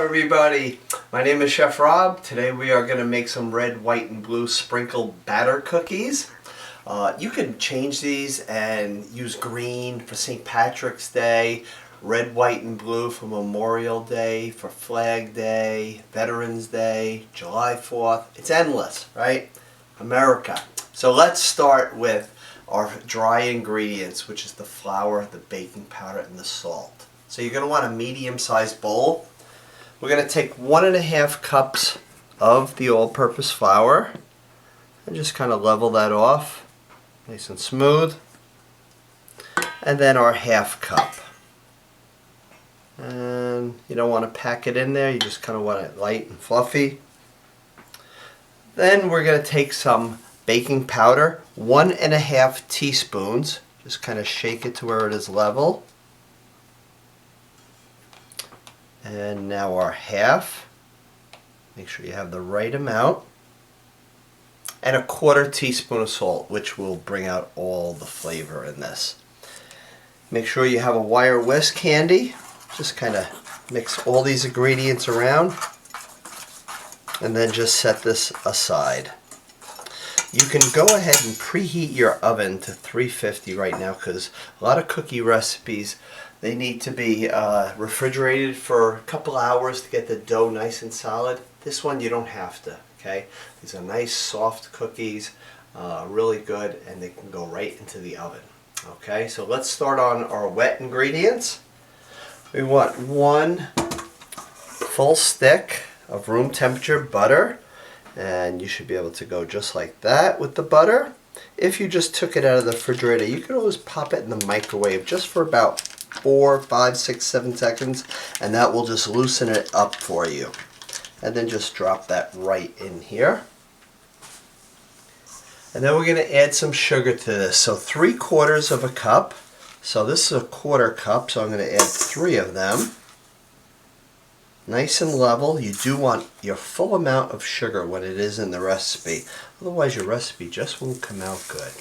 everybody, my name is Chef Rob. Today we are going to make some red, white, and blue sprinkle batter cookies. You can change these and use green for St. Patrick's Day, red, white, and blue for Memorial Day, for Flag Day, Veterans Day, July 4th. It's endless, right? America. So let's start with our dry ingredients, which is the flour, the baking powder, and the salt. So you're going to want a medium-sized bowl. We're going to take 1.5 cups of the all-purpose flour and just kind of level that off, nice and smooth. And then our 1/2 cup. And you don't want to pack it in there, you just kind of want it light and fluffy. Then we're going to take some baking powder, 1.5 teaspoons. Just kind of shake it to where it is level. And now our 1/2. Make sure you have the right amount. And 1/4 teaspoon of salt, which will bring out all the flavor in this. Make sure you have a wire whisk handy. Just kind of mix all these ingredients around. And then just set this aside. You can go ahead and preheat your oven to 350 right now, because a lot of cookie recipes, they need to be refrigerated for a couple hours to get the dough nice and solid. This one you don't have to, okay? These are nice soft cookies, really good, and they can go right into the oven. Okay, so let's start on our wet ingredients. We want 1 full stick of room temperature butter, and you should be able to go just like that with the butter. If you just took it out of the refrigerator, you can always pop it in the microwave just for about 4, 5, 6, 7 seconds, and that will just loosen it up for you. And then just drop that right in here. And then we're going to add some sugar to this. So 3/4 of a cup. So this is a 1/4 cup, so I'm going to add 3 of them. Nice and level. You do want your full amount of sugar when it is in the recipe. Otherwise your recipe just won't come out good.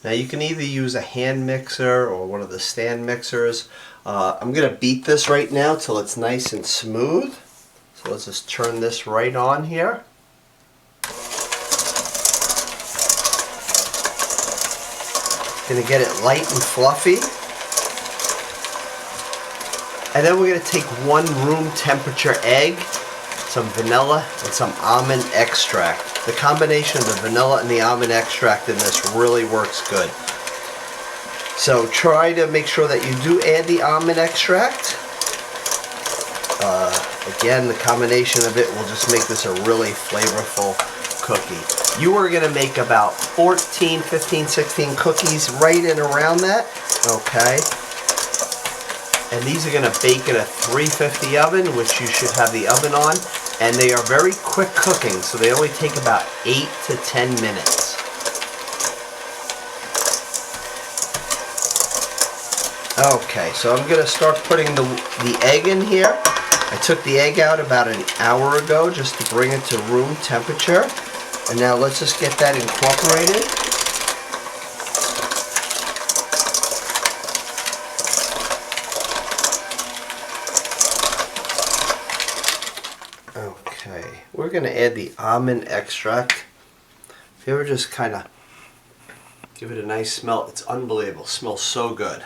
Now you can either use a hand mixer or one of the stand mixers. I'm going to beat this right now till it's nice and smooth. So let's just turn this right on here. Going to get it light and fluffy. And then we're going to take 1 room temperature egg, some vanilla, and some almond extract. The combination of the vanilla and the almond extract in this really works good. So try to make sure that you do add the almond extract. Again, the combination of it will just make this a really flavorful cookie. You are going to make about 14, 15, 16 cookies right in around that. Okay. And these are going to bake in a 350 oven, which you should have the oven on. And they are very quick cooking, so they only take about 8 to 10 minutes. Okay, so I'm going to start putting the egg in here. I took the egg out about an hour ago just to bring it to room temperature. And now let's just get that incorporated. Okay, we're going to add the almond extract. If you ever just kind of give it a nice smell, it's unbelievable. It smells so good.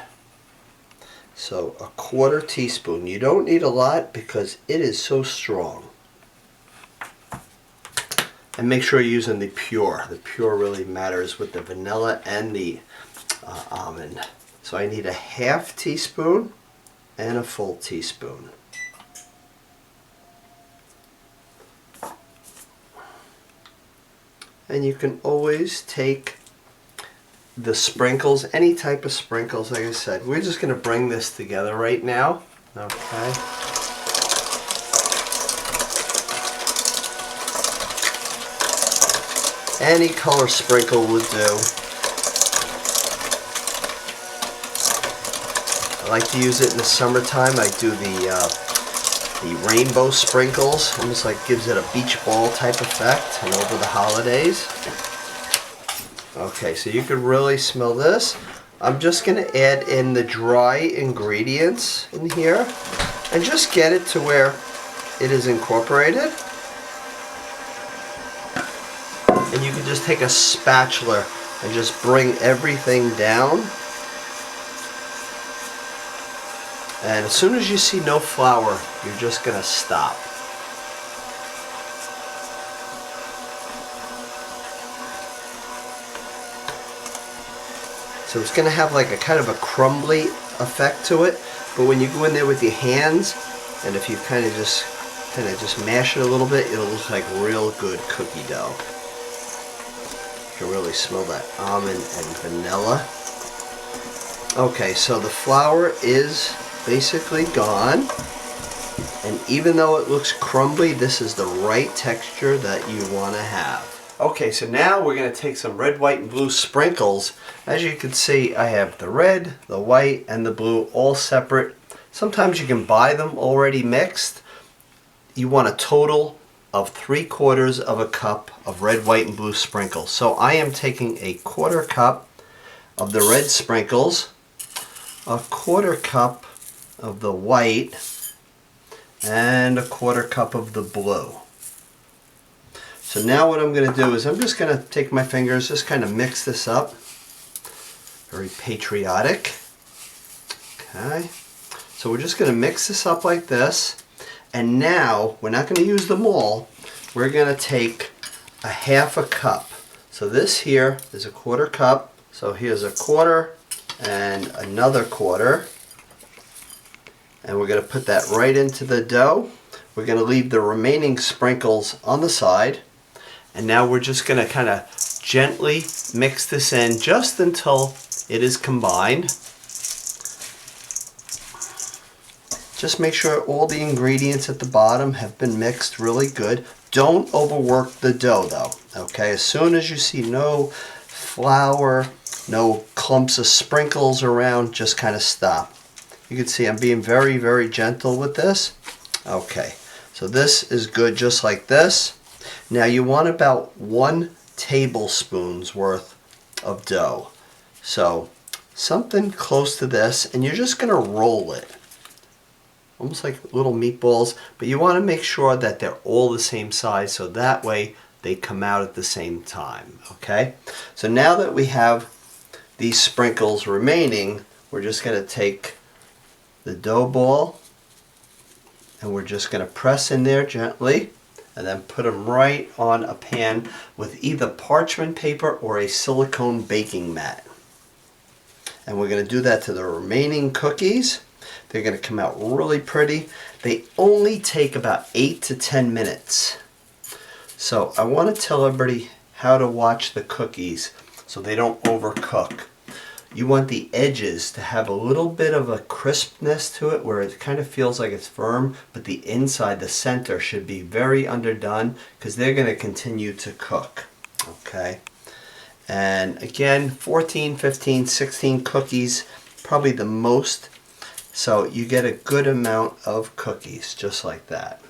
So 1/4 teaspoon. You don't need a lot because it is so strong. And make sure you're using the pure. The pure really matters with the vanilla and the almond. So I need a 1/2 teaspoon and a full teaspoon. And you can always take the sprinkles, any type of sprinkles, like I said. We're just going to bring this together right now. Okay. Any color sprinkle would do. I like to use it in the summertime. I do the rainbow sprinkles. Almost like gives it a beach ball type effect, and over the holidays. Okay, so you can really smell this. I'm just going to add in the dry ingredients in here and just get it to where it is incorporated. And you can just take a spatula and just bring everything down. And as soon as you see no flour, you're just going to stop. So it's going to have like a kind of a crumbly effect to it, but when you go in there with your hands, and if you kind of just mash it a little bit, it'll look like real good cookie dough. You can really smell that almond and vanilla. Okay, so the flour is basically gone, and even though it looks crumbly, this is the right texture that you want to have. Okay, so now we're going to take some red, white, and blue sprinkles. As you can see, I have the red, the white, and the blue all separate. Sometimes you can buy them already mixed. You want a total of 3/4 of a cup of red, white, and blue sprinkles. So I am taking a 1/4 cup of the red sprinkles, a 1/4 cup of the white, and a 1/4 cup of the blue. So now what I'm going to do is I'm just going to take my fingers, just kind of mix this up. Very patriotic. Okay. So we're just going to mix this up like this. And now, we're not going to use them all. We're going to take a 1/2 cup. So this here is a 1/4 cup. So here's a 1/4 and another 1/4. And we're going to put that right into the dough. We're going to leave the remaining sprinkles on the side. And now we're just going to kind of gently mix this in just until it is combined. Just make sure all the ingredients at the bottom have been mixed really good. Don't overwork the dough though, okay? As soon as you see no flour, no clumps of sprinkles around, just kind of stop. You can see I'm being very, very gentle with this. Okay, so this is good just like this. Now you want about 1 tablespoon's worth of dough. So something close to this, and you're just going to roll it. Almost like little meatballs, but you want to make sure that they're all the same size so that way they come out at the same time, okay? So now that we have these sprinkles remaining, we're just going to take the dough ball and we're just going to press in there gently and then put them right on a pan with either parchment paper or a silicone baking mat. And we're going to do that to the remaining cookies. They're going to come out really pretty. They only take about 8 to 10 minutes. So I want to tell everybody how to watch the cookies so they don't overcook. You want the edges to have a little bit of a crispness to it where it kind of feels like it's firm, but the inside, the center, should be very underdone because they're going to continue to cook. Okay. And again, 14, 15, 16 cookies, probably the most. So you get a good amount of cookies, just like that.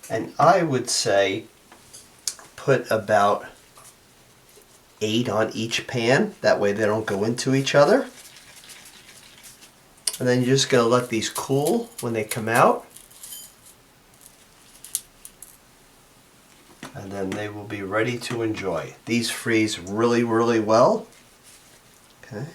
And I would say put about 8 on each pan. That way they don't go into each other. And then you're just going to let these cool when they come out. And then they will be ready to enjoy. These freeze really, really well. Okay.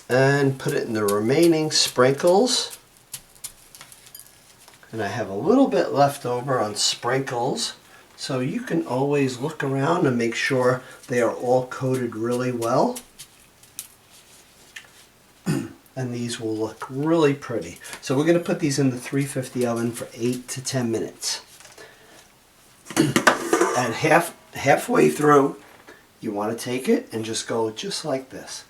And put it in the remaining sprinkles. And I have a little bit left over on sprinkles, so you can always look around and make sure they are all coated really well. And these will look really pretty. So we're going to put these in the 350 oven for 8 to 10 minutes. And halfway through, you want to take it and just go just like this.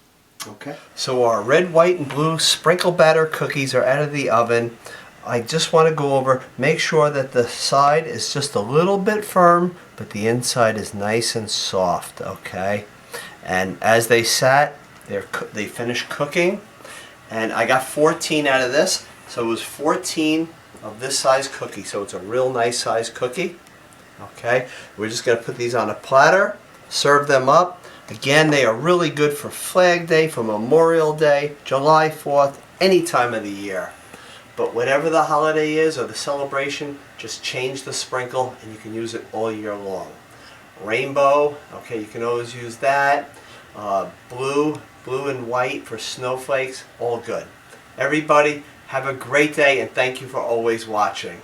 Okay. So our red, white, and blue sprinkle batter cookies are out of the oven. I just want to go over, make sure that the side is just a little bit firm, but the inside is nice and soft, okay? And as they sat, they finished cooking, and I got 14 out of this, so it was 14 of this size cookie, so it's a real nice size cookie, okay? We're just going to put these on a platter, serve them up. Again, they are really good for Flag Day, for Memorial Day, July 4th, any time of the year. But whatever the holiday is or the celebration, just change the sprinkle and you can use it all year long. Rainbow, okay, you can always use that. Blue and white for snowflakes, all good. Everybody, have a great day and thank you for always watching.